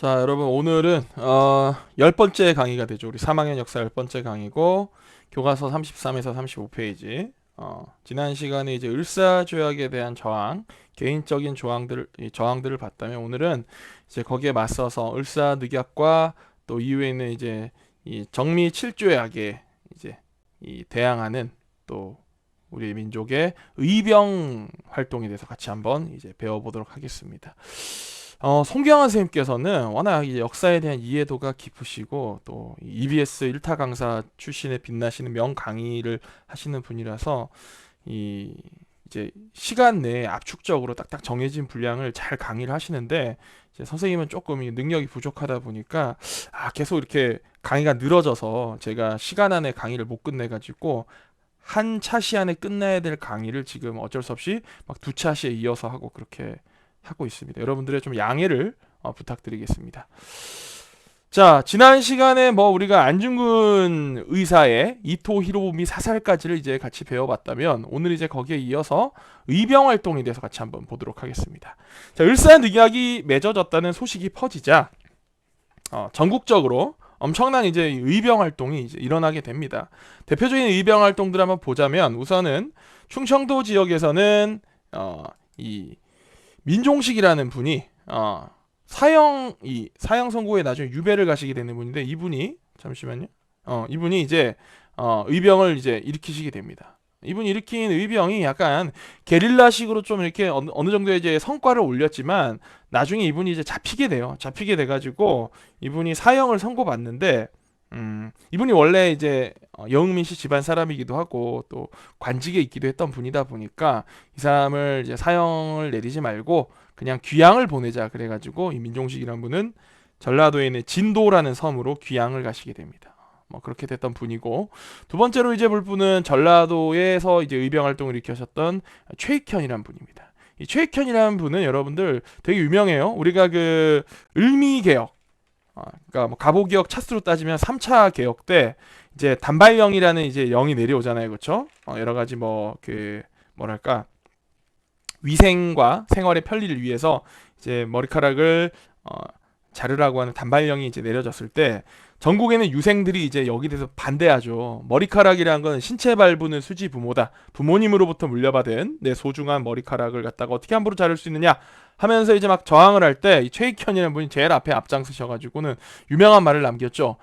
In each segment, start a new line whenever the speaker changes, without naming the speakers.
자, 여러분 오늘은 10번째 강의가 되죠. 우리 3학년 역사 10번째 강의고 교과서 33에서 35페이지. 지난 시간에 이제 을사조약에 대한 저항, 개인적인 저항들을 봤다면 오늘은 이제 거기에 맞서서 을사늑약과 또 이후에 있는 이제 이 정미 7조약에 이제 이 대항하는 또 우리 민족의 의병 활동에 대해서 같이 한번 이제 배워보도록 하겠습니다. 송경환 선생님께서는 워낙 이제 역사에 대한 이해도가 깊으시고 또 EBS 1타 강사 출신의 빛나시는 명 강의를 하시는 분이라서 이제 시간 내에 압축적으로 딱딱 정해진 분량을 잘 강의를 하시는데 이제 선생님은 조금 이 능력이 부족하다 보니까 계속 이렇게 강의가 늘어져서 제가 시간 안에 강의를 못 끝내가지고 한 차시 안에 끝내야 될 강의를 지금 어쩔 수 없이 막 두 차시에 이어서 하고 그렇게 하고 있습니다. 여러분들의 좀 양해를 부탁드리겠습니다. 자, 지난 시간에 우리가 안중근 의사의 이토 히로부미 사살까지를 이제 같이 배워봤다면 오늘 이제 거기에 이어서 의병 활동에 대해서 같이 한번 보도록 하겠습니다. 자, 을사늑약이 맺어졌다는 소식이 퍼지자 전국적으로 엄청난 이제 의병 활동이 이제 일어나게 됩니다. 대표적인 의병 활동들 한번 보자면 우선은 충청도 지역에서는 이 민종식이라는 분이 사형 선고에 나중에 유배를 가시게 되는 분인데 이분이 잠시만요. 이분이 이제 의병을 이제 일으키시게 됩니다. 이분이 일으킨 의병이 약간 게릴라식으로 좀 이렇게 어느 정도의 이제 성과를 올렸지만 나중에 이분이 이제 잡히게 돼요. 잡히게 돼가지고 이분이 사형을 선고받는데 이분이 원래 이제 여흥민 씨 집안 사람이기도 하고 또 관직에 있기도 했던 분이다 보니까 이 사람을 이제 사형을 내리지 말고 그냥 귀양을 보내자 그래가지고 이 민종식이라는 분은 전라도에 있는 진도라는 섬으로 귀양을 가시게 됩니다. 그렇게 됐던 분이고 두 번째로 이제 볼 분은 전라도에서 이제 의병 활동을 일으키셨던 최익현이라는 분입니다. 이 최익현이라는 분은 여러분들 되게 유명해요. 우리가 그 을미개혁 그러니까 가보기역 차수로 따지면 3차 개혁 때 이제 단발령이라는 이제 영이 내려오잖아요, 그렇죠? 여러 가지 뭐랄까 위생과 생활의 편리를 위해서 이제 머리카락을 자르라고 하는 단발령이 이제 내려졌을 때 전국에는 유생들이 이제 여기 대해서 반대하죠. 머리카락이라는 건 신체 발부는 수지 부모다. 부모님으로부터 물려받은 내 소중한 머리카락을 갖다가 어떻게 함부로 자를 수 있느냐 하면서 이제 막 저항을 할 때 이 최익현이라는 분이 제일 앞에 앞장서셔가지고는 유명한 말을 남겼죠.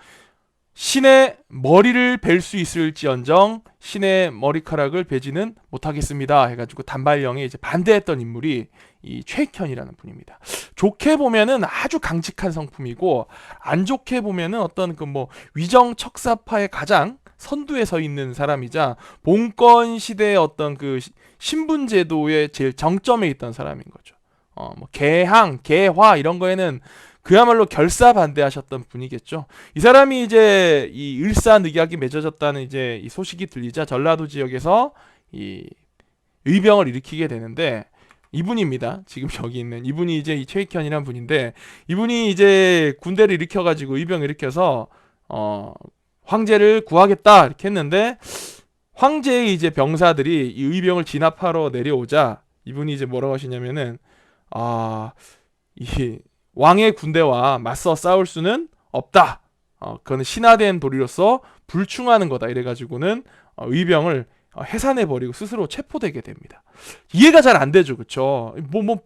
신의 머리를 벨 수 있을지언정 신의 머리카락을 베지는 못하겠습니다 해가지고 단발령에 이제 반대했던 인물이 이 최익현이라는 분입니다. 좋게 보면은 아주 강직한 성품이고 안 좋게 보면은 어떤 위정 척사파의 가장 선두에 서 있는 사람이자 봉건 시대의 어떤 그 신분 제도의 제일 정점에 있던 사람인 거죠. 개항, 개화 이런 거에는 그야말로 결사반대하셨던 분이겠죠. 이 사람이 이제 이 을사늑약이 맺어졌다는 이제 이 소식이 들리자 전라도 지역에서 이 의병을 일으키게 되는데 이분입니다. 지금 여기 있는 이분이 이제 이 최익현이라는 분인데 이분이 이제 군대를 일으켜가지고 의병을 일으켜서 황제를 구하겠다 이렇게 했는데 황제의 이제 병사들이 이 의병을 진압하러 내려오자 이분이 이제 뭐라고 하시냐면은 이 왕의 군대와 맞서 싸울 수는 없다. 그거는 신화된 도리로서 불충하는 거다. 이래가지고는 의병을 해산해버리고 스스로 체포되게 됩니다. 이해가 잘 안 되죠, 그쵸?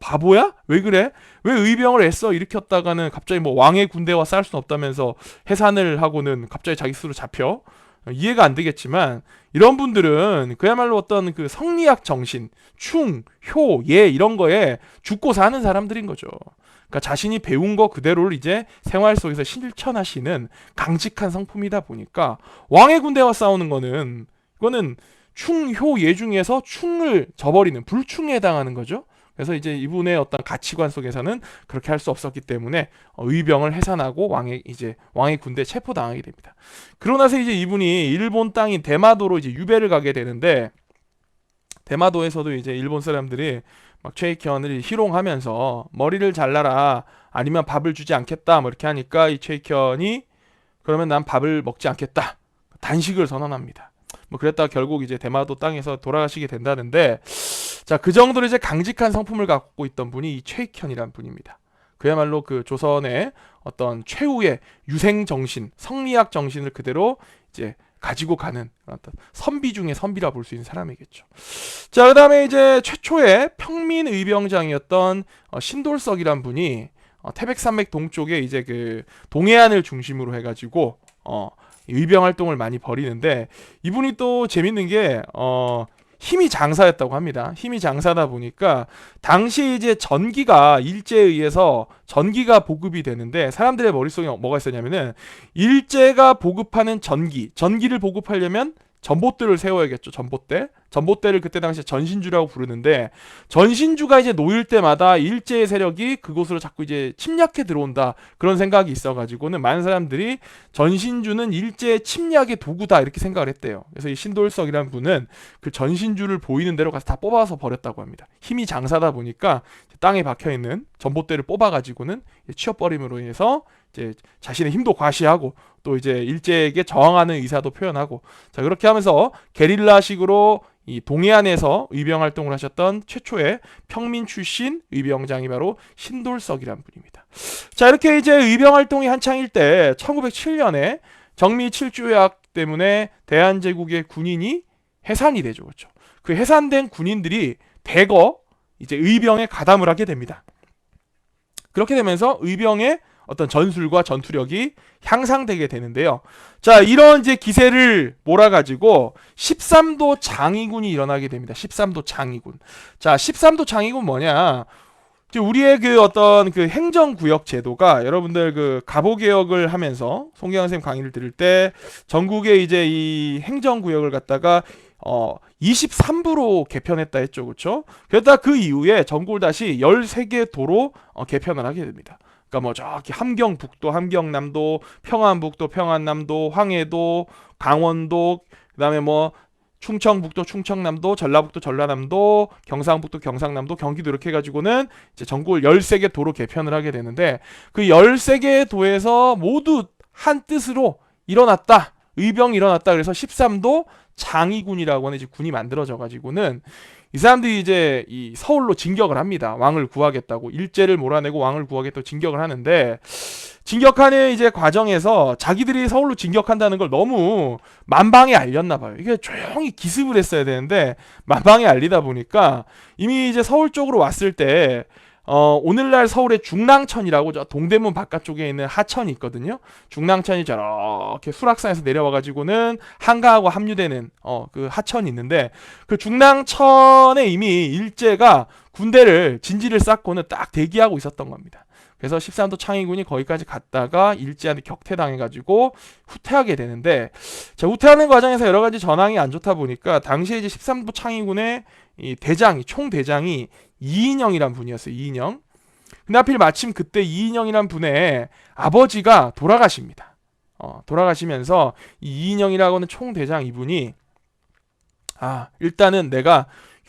바보야? 왜 그래? 왜 의병을 애써 일으켰다가는 갑자기 왕의 군대와 싸울 수는 없다면서 해산을 하고는 갑자기 자기 스스로 잡혀? 이해가 안 되겠지만 이런 분들은 그야말로 어떤 그 성리학 정신, 충, 효, 예 이런 거에 죽고 사는 사람들인 거죠. 그러니까 자신이 배운 거 그대로를 이제 생활 속에서 실천하시는 강직한 성품이다 보니까 왕의 군대와 싸우는 거는 이거는 충, 효, 예 중에서 충을 저버리는 불충에 해당하는 거죠. 그래서 이제 이분의 어떤 가치관 속에서는 그렇게 할 수 없었기 때문에 의병을 해산하고 왕의 군대에 체포당하게 됩니다. 그러고 나서 이제 이분이 일본 땅인 대마도로 이제 유배를 가게 되는데 대마도에서도 이제 일본 사람들이 막 최익현을 희롱하면서 머리를 잘라라 아니면 밥을 주지 않겠다 이렇게 하니까 이 최익현이 그러면 난 밥을 먹지 않겠다 단식을 선언합니다. 그랬다가 결국 이제 대마도 땅에서 돌아가시게 된다는데 자, 그 정도로 이제 강직한 성품을 갖고 있던 분이 이 최익현이라는 분입니다. 그야말로 그 조선의 어떤 최후의 유생 정신, 성리학 정신을 그대로 이제 가지고 가는 어떤 선비 중에 선비라 볼 수 있는 사람이겠죠. 자, 그다음에 이제 최초의 평민 의병장이었던 신돌석이란 분이 태백산맥 동쪽에 이제 그 동해안을 중심으로 해가지고 의병 활동을 많이 벌이는데, 이분이 또 재밌는 게 힘이 장사였다고 합니다. 힘이 장사다 보니까 당시 이제 전기가 일제에 의해서 전기가 보급이 되는데, 사람들의 머릿속에 뭐가 있었냐면은 일제가 보급하는 전기를 보급하려면 전봇대를 세워야겠죠. 전봇대를 그때 당시에 전신주라고 부르는데, 전신주가 이제 놓일 때마다 일제의 세력이 그곳으로 자꾸 이제 침략해 들어온다, 그런 생각이 있어가지고는 많은 사람들이 전신주는 일제의 침략의 도구다 이렇게 생각을 했대요. 그래서 이 신돌석이라는 분은 그 전신주를 보이는 대로 가서 다 뽑아서 버렸다고 합니다. 힘이 장사다 보니까 땅에 박혀있는 전봇대를 뽑아가지고는 치워버림으로 인해서 이제 자신의 힘도 과시하고 또 이제 일제에게 저항하는 의사도 표현하고, 자, 그렇게 하면서 게릴라식으로 이 동해안에서 의병 활동을 하셨던 최초의 평민 출신 의병장이 바로 신돌석이란 분입니다. 자, 이렇게 이제 의병 활동이 한창일 때 1907년에 정미 7조약 때문에 대한제국의 군인이 해산이 되죠. 그렇죠? 그 해산된 군인들이 대거 이제 의병에 가담을 하게 됩니다. 그렇게 되면서 의병의 어떤 전술과 전투력이 향상되게 되는데요. 자, 이런 이제 기세를 몰아가지고 13도 장의군이 일어나게 됩니다. 13도 장의군. 자, 13도 장의군 뭐냐? 우리의 그 어떤 그 행정구역 제도가, 여러분들 그 가보개혁을 하면서 송기환 선생님 강의를 들을 때 전국의 이제 이 행정구역을 갖다가 23부로 개편했다 했죠. 그렇죠? 그러다 그 이후에 전국을 다시 13개 도로 개편을 하게 됩니다. 그러니까 뭐 저기 함경북도, 함경남도, 평안북도, 평안남도, 황해도, 강원도, 그다음에 뭐 충청북도, 충청남도, 전라북도, 전라남도, 경상북도, 경상남도, 경기도, 이렇게 해가지고는 이제 전국을 13개 도로 개편을 하게 되는데, 그 13개 도에서 모두 한 뜻으로 일어났다, 의병이 일어났다. 그래서 13도 장의군이라고 하는 이제 군이 만들어져 가지고는 이 사람들이 이제 이 서울로 진격을 합니다. 왕을 구하겠다고, 일제를 몰아내고 왕을 구하겠다고 진격을 하는데, 진격하는 이제 과정에서 자기들이 서울로 진격한다는 걸 너무 만방에 알렸나 봐요. 이게 조용히 기습을 했어야 되는데 만방에 알리다 보니까 이미 이제 서울 쪽으로 왔을 때 오늘날 서울의 중랑천이라고 저 동대문 바깥쪽에 있는 하천이 있거든요. 중랑천이 저렇게 수락산에서 내려와가지고는 한가하고 합류되는 그 하천이 있는데, 그 중랑천에 이미 일제가 군대를 진지를 쌓고는 딱 대기하고 있었던 겁니다. 그래서 13도 창의군이 거기까지 갔다가 일제한테 격퇴당해가지고 후퇴하게 되는데, 자, 후퇴하는 과정에서 여러 가지 전황이 안 좋다 보니까 당시에 이제 13도 창의군의 이 대장이, 총대장이 이인영이란 분이었어요. 이인영. 근데 하필 마침 그때 이인영이란 분의 아버지가 돌아가십니다. 돌아가시면서 이 이인영이라고 하는 총대장 이분이, 일단은 내가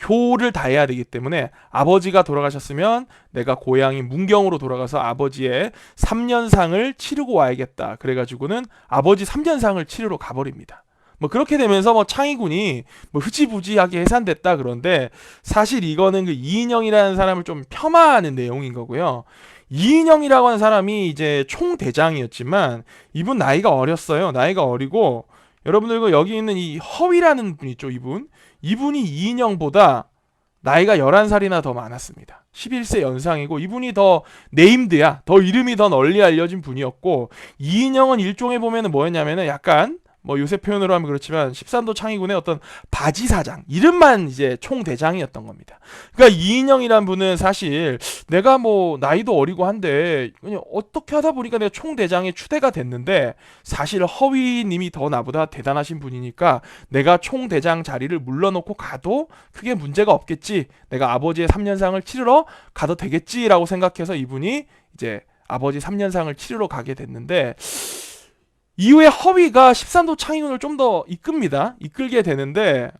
효를 다해야 되기 때문에 아버지가 돌아가셨으면 내가 고향인 문경으로 돌아가서 아버지의 3년상을 치르고 와야겠다. 그래가지고는 아버지 3년상을 치르러 가버립니다. 뭐 그렇게 되면서 뭐 창의군이 뭐 흐지부지하게 해산됐다. 그런데 사실 이거는 그 이인영이라는 사람을 좀 폄하하는 내용인 거고요. 이인영이라고 하는 사람이 이제 총대장이었지만 이분 나이가 어렸어요. 나이가 어리고, 여러분들 그 여기 있는 이 허위라는 분 있죠. 이분이 이인영보다 나이가 11살이나 더 많았습니다. 11세 연상이고, 이분이 더 네임드야, 더 이름이 더 널리 알려진 분이었고, 이인영은 일종의 보면은 뭐였냐면은 약간 뭐 요새 표현으로 하면 그렇지만 13도 창의군의 어떤 바지사장, 이름만 이제 총대장이었던 겁니다. 그러니까 이인영이란 분은 사실 내가 뭐 나이도 어리고 한데 그냥 어떻게 하다 보니까 내가 총대장에 추대가 됐는데, 사실 허위님이 더 나보다 대단하신 분이니까 내가 총대장 자리를 물러놓고 가도 크게 문제가 없겠지, 내가 아버지의 3년상을 치르러 가도 되겠지라고 생각해서 이분이 이제 아버지 3년상을 치르러 가게 됐는데, 이후에 허위가 13도 창의군을 좀 더 이끌게 되는데,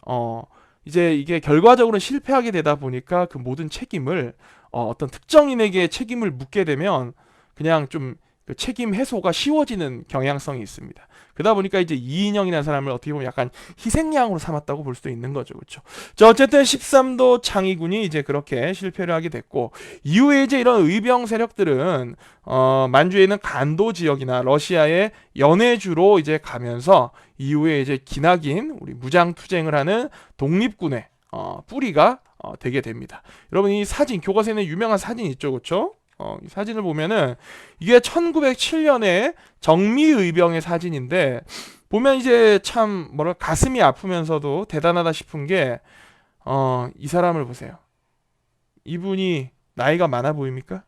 이제 이게 결과적으로 실패하게 되다 보니까 그 모든 책임을 어떤 특정인에게 책임을 묻게 되면 그냥 좀 그 책임 해소가 쉬워지는 경향성이 있습니다. 그러다 보니까 이제 이인영이라는 사람을 어떻게 보면 약간 희생양으로 삼았다고 볼 수도 있는 거죠. 그렇죠? 자, 어쨌든 13도 창의군이 이제 그렇게 실패를 하게 됐고, 이후에 이제 이런 의병 세력들은 만주에 있는 간도 지역이나 러시아의 연해주로 이제 가면서 이후에 이제 기나긴 우리 무장 투쟁을 하는 독립군의 뿌리가 되게 됩니다. 여러분, 이 사진, 교과서에는 유명한 사진 있죠, 그렇죠? 이 사진을 보면은 이게 1907년에 정미의병의 사진인데, 보면 이제 참 뭐랄까 가슴이 아프면서도 대단하다 싶은 게 이 사람을 보세요. 이분이 나이가 많아 보입니까?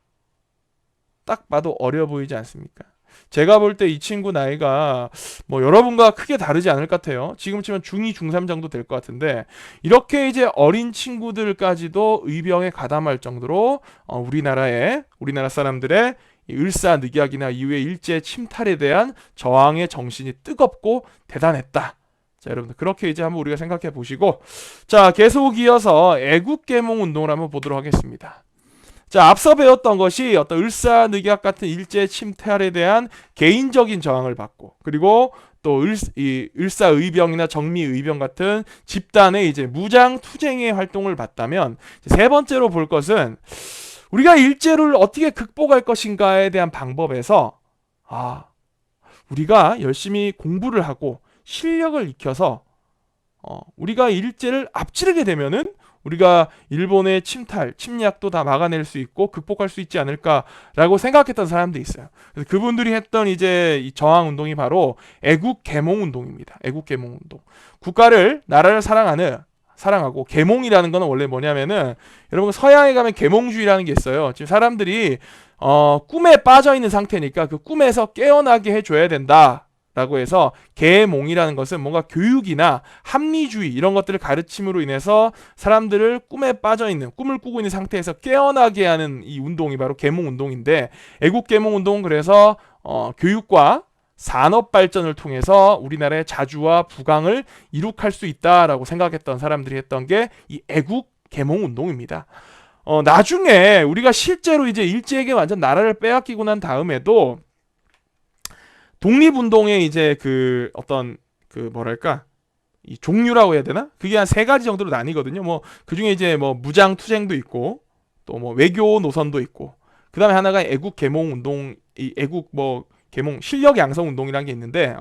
딱 봐도 어려 보이지 않습니까? 제가 볼 때 이 친구 나이가 뭐 여러분과 크게 다르지 않을 것 같아요. 지금쯤은 중2, 중3 정도 될 것 같은데, 이렇게 이제 어린 친구들까지도 의병에 가담할 정도로 우리나라 사람들의 이 을사늑약이나 이후의 일제 침탈에 대한 저항의 정신이 뜨겁고 대단했다. 자, 여러분들 그렇게 이제 한번 우리가 생각해 보시고, 자, 계속 이어서 애국계몽 운동을 한번 보도록 하겠습니다. 자, 앞서 배웠던 것이 어떤 을사늑약 같은 일제 침탈에 대한 개인적인 저항을 받고, 그리고 또 을사의병이나 정미의병 같은 집단의 이제 무장 투쟁의 활동을 봤다면, 세 번째로 볼 것은 우리가 일제를 어떻게 극복할 것인가에 대한 방법에서 우리가 열심히 공부를 하고 실력을 익혀서 우리가 일제를 앞지르게 되면은 우리가 일본의 침략도 다 막아낼 수 있고 극복할 수 있지 않을까라고 생각했던 사람들이 있어요. 그래서 그분들이 했던 이제 이 저항 운동이 바로 애국 계몽 운동입니다. 애국 계몽 운동. 나라를 사랑하고, 계몽이라는 거는 원래 뭐냐면은, 여러분 서양에 가면 계몽주의라는 게 있어요. 지금 사람들이 꿈에 빠져 있는 상태니까 그 꿈에서 깨어나게 해줘야 된다 라고 해서, 계몽이라는 것은 뭔가 교육이나 합리주의 이런 것들을 가르침으로 인해서 사람들을 꿈에 빠져있는, 꿈을 꾸고 있는 상태에서 깨어나게 하는 이 운동이 바로 계몽 운동인데, 애국 계몽 운동은 그래서 교육과 산업 발전을 통해서 우리나라의 자주와 부강을 이룩할 수 있다라고 생각했던 사람들이 했던 게 이 애국 계몽 운동입니다. 나중에 우리가 실제로 이제 일제에게 완전 나라를 빼앗기고 난 다음에도 독립운동의 이제 그 어떤 그 뭐랄까 이 종류라고 해야 되나? 그게 한 세 가지 정도로 나뉘거든요. 뭐 그중에 이제 뭐 무장 투쟁도 있고, 또 뭐 외교 노선도 있고, 그다음에 하나가 애국 계몽 운동, 이 애국 뭐 계몽 실력 양성 운동이라는 게 있는데,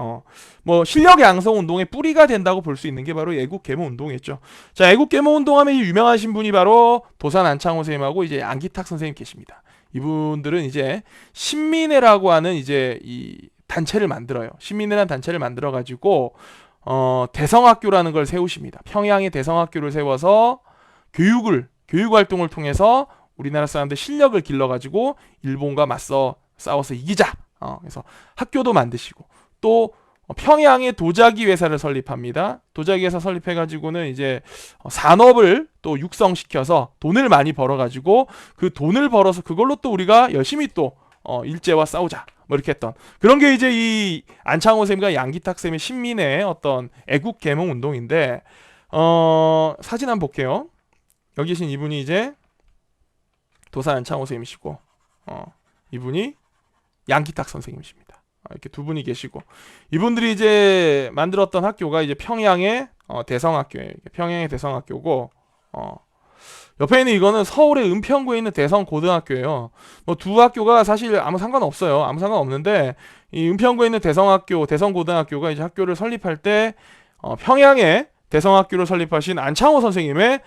뭐 실력 양성 운동의 뿌리가 된다고 볼 수 있는 게 바로 애국 계몽 운동이었죠. 자, 애국 계몽 운동하면 유명하신 분이 바로 도산 안창호 선생님하고 이제 안기탁 선생님 계십니다. 이분들은 이제 신민회라고 하는 이제 이 단체를 만들어요. 신민회라는 단체를 만들어 가지고 대성학교라는 걸 세우십니다. 평양에 대성학교를 세워서 교육 활동을 통해서 우리나라 사람들 실력을 길러 가지고 일본과 맞서 싸워서 이기자. 그래서 학교도 만드시고, 또 평양에 도자기 회사를 설립합니다. 도자기 회사 설립해 가지고는 이제 산업을 또 육성시켜서 돈을 많이 벌어 가지고, 그 돈을 벌어서 그걸로 또 우리가 열심히 또 일제와 싸우자. 뭐 이렇게 했던 그런 게 이제 이 안창호 쌤과 양기탁 쌤의 신민의 어떤 애국 계몽 운동인데, 사진 한번 볼게요. 여기 계신 이분이 이제 도산 안창호 쌤이시고, 이분이 양기탁 선생님이십니다. 이렇게 두 분이 계시고, 이분들이 이제 만들었던 학교가 이제 평양의 대성학교예요. 평양의 대성학교고, 옆에 있는 이거는 서울의 은평구에 있는 대성고등학교예요. 뭐 두 학교가 사실 아무 상관없어요. 아무 상관없는데, 이 은평구에 있는 대성고등학교가 이제 학교를 설립할 때 평양에 대성학교를 설립하신 안창호 선생님의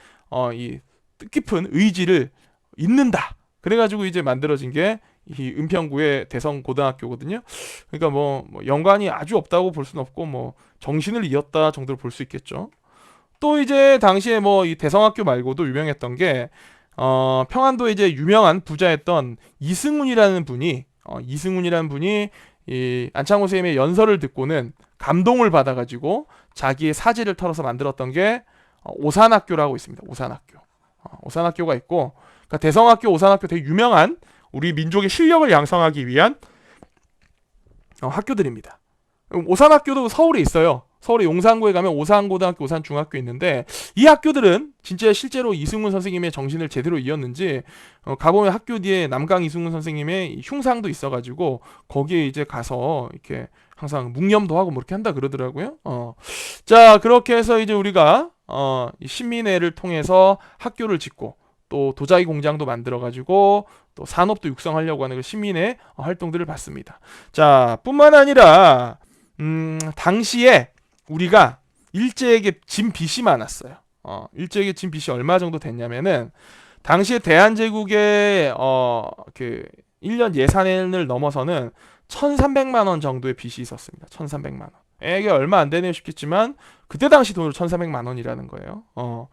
이 뜻깊은 의지를 잇는다. 그래가지고 이제 만들어진 게 이 은평구의 대성고등학교거든요. 그러니까 뭐 연관이 아주 없다고 볼 수는 없고, 뭐 정신을 이었다 정도로 볼 수 있겠죠. 또 이제 당시에 뭐 이 대성학교 말고도 유명했던 게 평안도에 이제 유명한 부자였던 이승훈이라는 분이 이 안창호 선생님의 연설을 듣고는 감동을 받아가지고 자기의 사지를 털어서 만들었던 게 오산학교라고 있습니다. 오산학교가 있고, 그러니까 대성학교, 오산학교 되게 유명한 우리 민족의 실력을 양성하기 위한 학교들입니다. 오산학교도 서울에 있어요. 서울의 용산구에 가면 오산고등학교, 오산중학교 있는데 이 학교들은 진짜 실제로 이승훈 선생님의 정신을 제대로 이었는지 가보면 학교 뒤에 남강 이승훈 선생님의 흉상도 있어가지고 거기에 이제 가서 이렇게 항상 묵념도 하고 뭐 이렇게 한다 그러더라고요. 자, 그렇게 해서 이제 우리가 이 신민회를 통해서 학교를 짓고 또 도자기 공장도 만들어가지고 또 산업도 육성하려고 하는 그 신민회 활동들을 봤습니다. 자, 뿐만 아니라 당시에 우리가 일제에게 진 빚이 많았어요. 일제에게 진 빚이 얼마 정도 됐냐면은 당시에 대한제국의 그 1년 예산을 넘어서는 1,300만 원 정도의 빚이 있었습니다. 1,300만 원. 이게 얼마 안 되네요 싶겠지만 그때 당시 돈으로 1,300만 원이라는 거예요.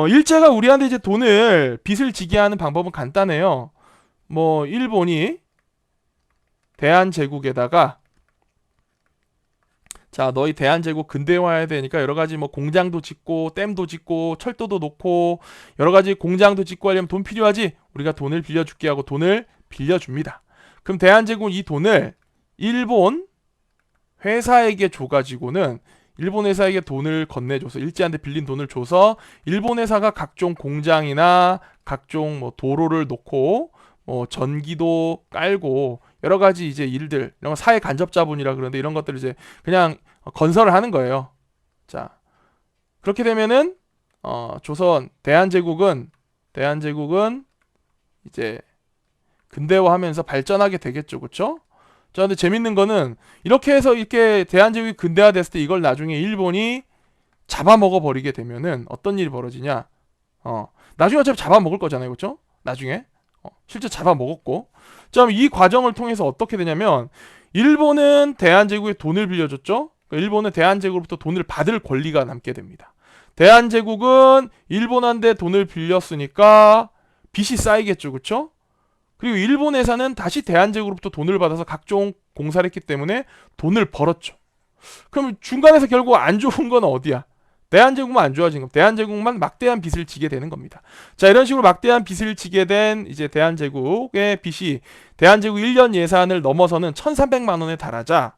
일제가 우리한테 이제 빚을 지게 하는 방법은 간단해요. 뭐 일본이 대한제국에다가 자, 너희 대한제국 근대화해야 되니까 여러 가지 뭐 공장도 짓고 댐도 짓고 철도도 놓고 여러 가지 공장도 짓고 하려면 돈 필요하지? 우리가 돈을 빌려줄게 하고 돈을 빌려줍니다. 그럼 대한제국은 이 돈을 일본 회사에게 줘가지고는 일본 회사에게 돈을 건네줘서 일제한테 빌린 돈을 줘서 일본 회사가 각종 공장이나 각종 뭐 도로를 놓고 뭐 전기도 깔고 여러 가지 이제 일들 이런 거 사회 간접 자본이라 그러는데 이런 것들을 이제 그냥 건설을 하는 거예요. 자, 그렇게 되면은 조선 대한제국은 이제 근대화하면서 발전하게 되겠죠, 그렇죠? 자, 근데 재밌는 거는 이렇게 해서 이렇게 대한제국이 근대화됐을 때 이걸 나중에 일본이 잡아먹어 버리게 되면은 어떤 일이 벌어지냐? 나중에 어차피 잡아먹을 거잖아요, 그렇죠? 나중에 실제 잡아먹었고, 자, 이 과정을 통해서 어떻게 되냐면 일본은 대한제국에 돈을 빌려줬죠. 일본은 대한제국으로부터 돈을 받을 권리가 남게 됩니다. 대한제국은 일본한테 돈을 빌렸으니까 빚이 쌓이겠죠, 그렇죠? 그리고 일본 회사는 다시 대한제국으로부터 돈을 받아서 각종 공사를 했기 때문에 돈을 벌었죠. 그럼 중간에서 결국 안 좋은 건 어디야? 대한제국만 안 좋아진 겁니다. 대한제국만 막대한 빚을 지게 되는 겁니다. 자, 이런 식으로 막대한 빚을 지게 된 이제 대한제국의 빚이 대한제국 1년 예산을 넘어서는 1,300만 원에 달하자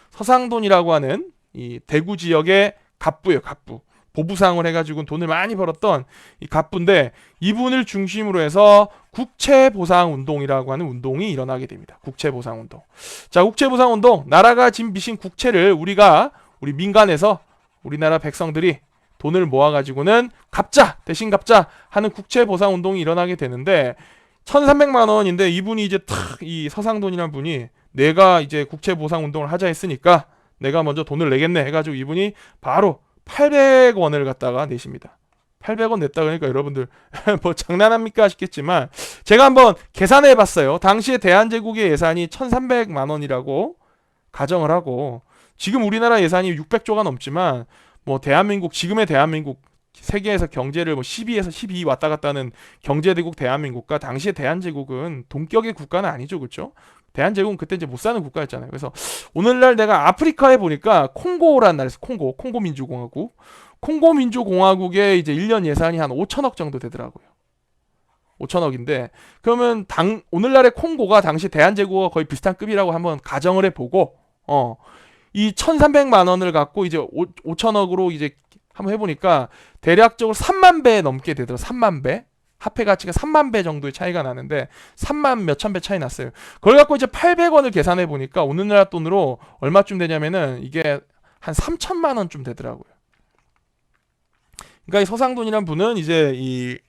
서상돈이라고 하는 이 대구 지역의 갑부예요, 갑부. 보부상을 해가지고 돈을 많이 벌었던 이 갑부인데 이분을 중심으로 해서 국채보상운동이라고 하는 운동이 일어나게 됩니다. 국채보상운동. 자, 국채보상운동, 나라가 진 빚인 국채를 우리 민간에서 우리나라 백성들이 돈을 모아가지고는 갚자, 대신 갚자 하는 국채보상운동이 일어나게 되는데 1,300만 원인데 이분이 이제 이 서상돈이라는 분이 내가 이제 국채보상운동을 하자 했으니까 내가 먼저 돈을 내겠네 해가지고 이분이 바로 800원을 갖다가 내십니다. 800원 냈다 그러니까 여러분들 뭐 장난합니까 싶겠지만 제가 한번 계산해 봤어요. 당시에 대한제국의 예산이 1,300만 원이라고 가정을 하고 지금 우리나라 예산이 600조가 넘지만 뭐 대한민국 지금의 대한민국 세계에서 경제를 뭐 12에서 12 왔다 갔다 하는 경제대국 대한민국과 당시의 대한제국은 동격의 국가는 아니죠. 그렇죠? 대한제국은 그때 이제 못 사는 국가였잖아요. 그래서 오늘날 내가 아프리카에 보니까 콩고라는 나라에서 콩고 민주공화국. 콩고 민주공화국의 이제 1년 예산이 한 5천억 정도 되더라고요. 5천억인데 그러면 오늘날의 콩고가 당시 대한제국과 거의 비슷한 급이라고 한번 가정을 해보고 이 1,300만 원을 갖고 이제 5천억으로 이제 한번 해보니까 대략적으로 3만 배 넘게 되더라고요. 3만 배. 화폐 가치가 3만 배 정도의 차이가 나는데 3만 몇천 배 차이 났어요. 그걸 갖고 이제 800원을 계산해 보니까 오늘날 돈으로 얼마쯤 되냐면은 이게 한 3천만 원쯤 되더라고요. 그러니까 이 서상돈이란 분은 이제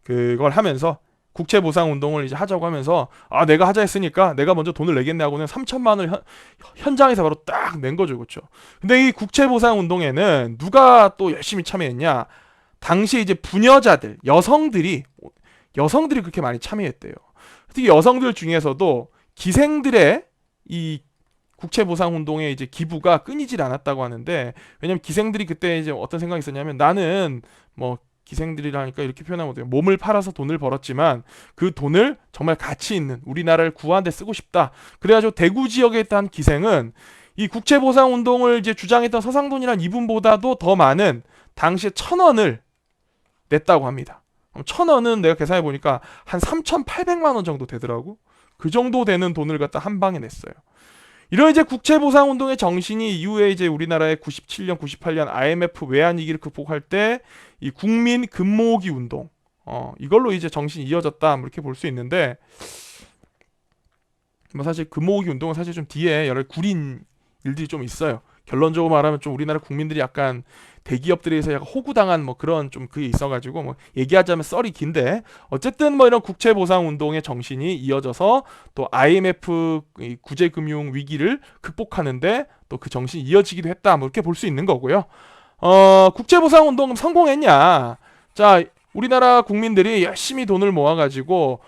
그걸 하면서 국채보상 운동을 이제 하자고 하면서 내가 하자 했으니까 내가 먼저 돈을 내겠네 하고는 3천만 원을 현장에서 바로 딱 낸 거죠, 그렇죠? 근데 이 국채보상 운동에는 누가 또 열심히 참여했냐? 당시에 이제 부녀자들, 여성들이 그렇게 많이 참여했대요. 특히 여성들 중에서도 기생들의 이 국채보상운동에 이제 기부가 끊이질 않았다고 하는데, 왜냐면 기생들이 그때 이제 어떤 생각이 있었냐면, 나는 뭐 기생들이라니까 이렇게 표현하면 돼요. 몸을 팔아서 돈을 벌었지만 그 돈을 정말 가치 있는 우리나라를 구하는 데 쓰고 싶다. 그래가지고 대구 지역에 있던 기생은 이 국채보상운동을 이제 주장했던 서상돈이란 이분보다도 더 많은 당시에 1,000원을 냈다고 합니다. 1,000원은 내가 계산해 보니까 한 3,800만 원 정도 되더라고. 그 정도 되는 돈을 갖다 한 방에 냈어요. 이런 이제 국채보상운동의 정신이 이후에 이제 우리나라의 97년, 98년 IMF 외환위기를 극복할 때 이 국민 금모으기 운동, 이걸로 이제 정신이 이어졌다, 뭐 이렇게 볼 수 있는데, 뭐 사실 금모으기 운동은 사실 좀 뒤에 여러 구린 일들이 좀 있어요. 결론적으로 말하면 좀 우리나라 국민들이 약간 대기업들에서 약간 호구당한 뭐 그런 좀 그게 있어가지고 뭐 얘기하자면 썰이 긴데, 어쨌든 뭐 이런 국채보상 운동의 정신이 이어져서 또 IMF 이 구제금융 위기를 극복하는데 또 그 정신이 이어지기도 했다, 뭐 이렇게 볼 수 있는 거고요. 국채보상 운동 성공했냐? 자, 우리나라 국민들이 열심히 돈을 모아가지고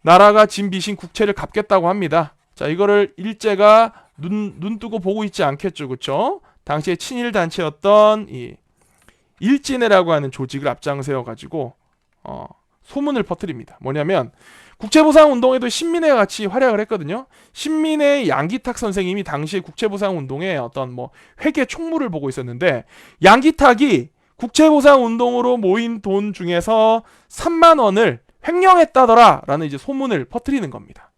나라가 진 빚인 국채를 갚겠다고 합니다. 자, 이거를 일제가 눈 뜨고 보고 있지 않겠죠, 그렇죠? 당시에 친일 단체였던 이 일진회라고 하는 조직을 앞장세워 가지고 소문을 퍼뜨립니다. 뭐냐면 국채보상 운동에도 신민회가 같이 활약을 했거든요. 신민회의 양기탁 선생님이 당시에 국채보상 운동의 어떤 뭐 회계 총무를 보고 있었는데, 양기탁이 국채보상 운동으로 모인 돈 중에서 3만 원을 횡령했다더라라는 이제 소문을 퍼뜨리는 겁니다.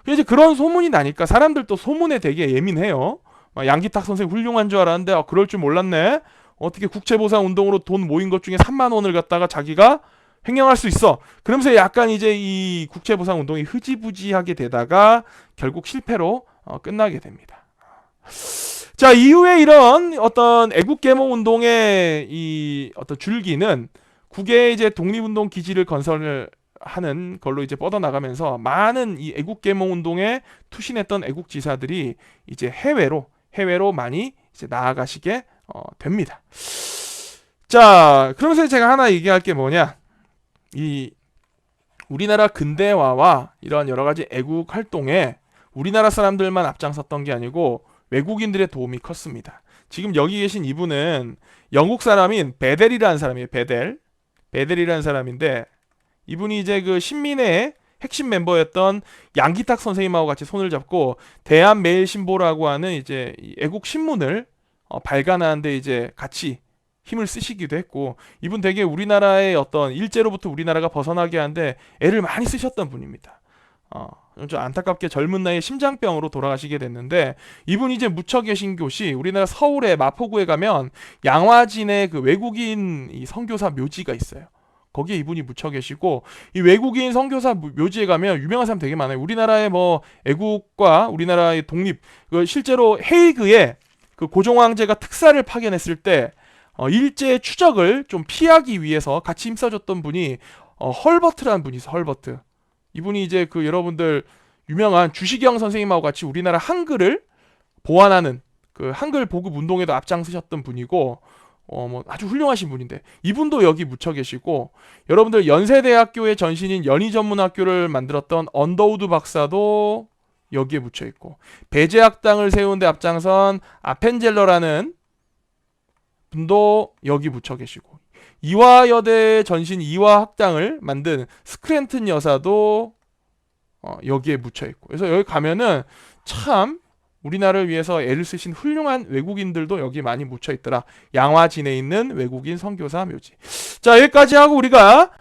이제 그런 소문이 나니까 사람들도 소문에 되게 예민해요. 양기탁 선생 훌륭한 줄 알았는데 그럴 줄 몰랐네. 어떻게 국채보상 운동으로 돈 모인 것 중에 3만 원을 갖다가 자기가 횡령할 수 있어. 그러면서 약간 이제 이 국채보상 운동이 흐지부지하게 되다가 결국 실패로 끝나게 됩니다. 자, 이후에 이런 어떤 애국계몽 운동의 이 어떤 줄기는 국외에 이제 독립운동 기지를 건설을 하는 걸로 이제 뻗어나가면서 많은 이 애국계몽 운동에 투신했던 애국지사들이 이제 해외로 많이 이제 나아가시게 됩니다. 자, 그러면서 제가 하나 얘기할 게 뭐냐, 이 우리나라 근대화와 이런 여러 가지 애국 활동에 우리나라 사람들만 앞장섰던 게 아니고 외국인들의 도움이 컸습니다. 지금 여기 계신 이분은 영국 사람인 베델이라는 사람이에요. 베델이라는 사람인데, 이분이 이제 그 신민회의 핵심 멤버였던 양기탁 선생님하고 같이 손을 잡고 대한매일신보라고 하는 이제 애국 신문을 발간하는데 이제 같이 힘을 쓰시기도 했고, 이분 되게 우리나라의 어떤 일제로부터 우리나라가 벗어나게 하는데 애를 많이 쓰셨던 분입니다. 좀 안타깝게 젊은 나이에 심장병으로 돌아가시게 됐는데, 이분이 이제 묻혀 계신 곳이 우리나라 서울의 마포구에 가면 양화진의 그 외국인 이 선교사 묘지가 있어요. 거기에 이분이 묻혀 계시고, 이 외국인 선교사 묘지에 가면 유명한 사람 되게 많아요. 우리나라의 뭐 애국과 우리나라의 독립, 그 실제로 헤이그에 그 고종 황제가 특사를 파견했을 때 일제의 추적을 좀 피하기 위해서 같이 힘써줬던 분이 헐버트라는 분이 있어요. 헐버트. 이분이 이제 그 여러분들 유명한 주시경 선생님하고 같이 우리나라 한글을 보완하는 그 한글 보급 운동에도 앞장서셨던 분이고, 뭐 아주 훌륭하신 분인데, 이분도 여기 묻혀 계시고, 여러분들 연세대학교의 전신인 연희전문학교를 만들었던 언더우드 박사도 여기에 묻혀 있고, 배제학당을 세운 데 앞장선 아펜젤러라는 분도 여기 묻혀 계시고, 이화여대 전신 이화학당을 만든 스크랜튼 여사도 여기에 묻혀 있고, 그래서 여기 가면은 참 우리나라를 위해서 애를 쓰신 훌륭한 외국인들도 여기 많이 묻혀 있더라. 양화진에 있는 외국인 선교사 묘지. 자, 여기까지 하고 우리가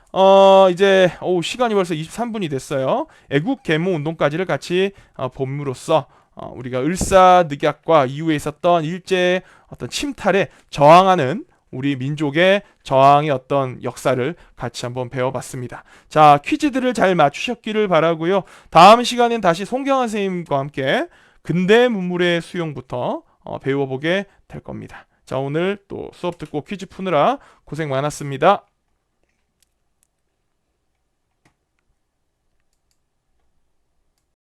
이제 시간이 벌써 23분이 됐어요. 애국 계몽 운동까지를 같이 봄으로써 우리가 을사늑약과 이후에 있었던 일제의 어떤 침탈에 저항하는 우리 민족의 저항의 어떤 역사를 같이 한번 배워봤습니다. 자, 퀴즈들을 잘 맞추셨기를 바라고요. 다음 시간엔 다시 송경환 선생님과 함께 근대 문물의 수용부터 배워보게 될 겁니다. 자, 오늘 또 수업 듣고 퀴즈 푸느라 고생 많았습니다.